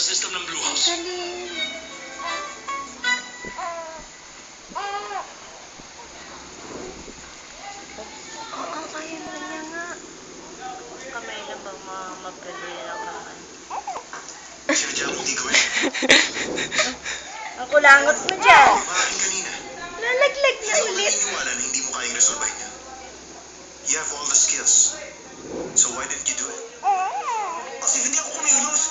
camera system ng Blue House. Galing. Kaya mo niya nga. Kamay lang ba mapili ng kakan? Sinadya mong di gawin. Ang kulangot mo dyan. Kumain kanina. Lalaglag na Hindi ko ulit. naniniwala na hindi mo kayang resolbahin niya. You have all the skills. So why didn't you do it? Kasi hindi ako kumilos.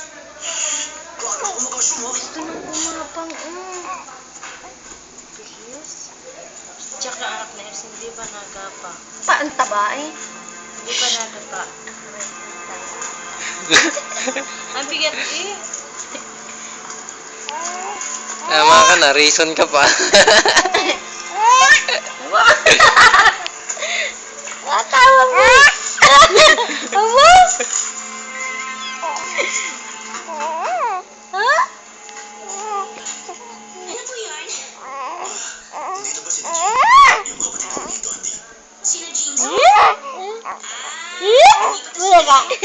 Paano ako mag-assume, ha? Gusto nang umapang, Yes. Tsaka anak na Ers, hindi ba nagapa? Paan taba eh? Hindi ba nagapa? Ang bigat eh. Tama ka na, reason ka pa. Tawa mo! Awa! Ha? Ano po yun? Nandito ba si Jean? Yung kapatid ko dito, Ate. Sina Jeans? Wala ka.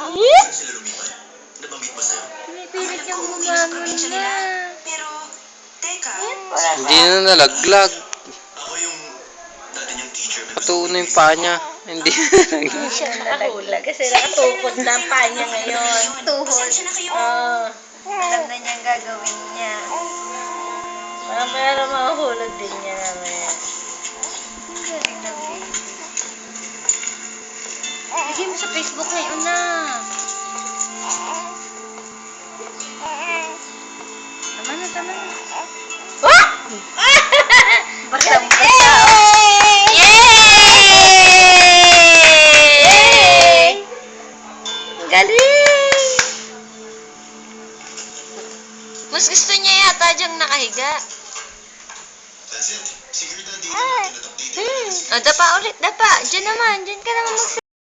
Saan sila lumipat? Nabanggit ba sa'yo? Pinipilit yung Uuwi na sa bumamon probinsya na. nila. Pero, teka. Hindi na nalaglag. Ako yung dati niyang teacher. Patuno yung paa niya. Hindi na nalaglag. Hindi siya nakahulog kasi nakatukod na ang paa niya ngayon. Tuhod. Pasensya na kayo. Alam na niya ang gagawin niya. Pero mahulog din niya naman. Ang galing ng baby. Lagyan mo sa Facebook ngayon na. Tama na, tama na. Oh! Basang-basa. Yay! Galing! Mas gusto niya yata diyang nakahiga. That's it. Siguro na dito natin at update. O, dapa ulit, dapa. Diyan naman, diyan ka naman magsa...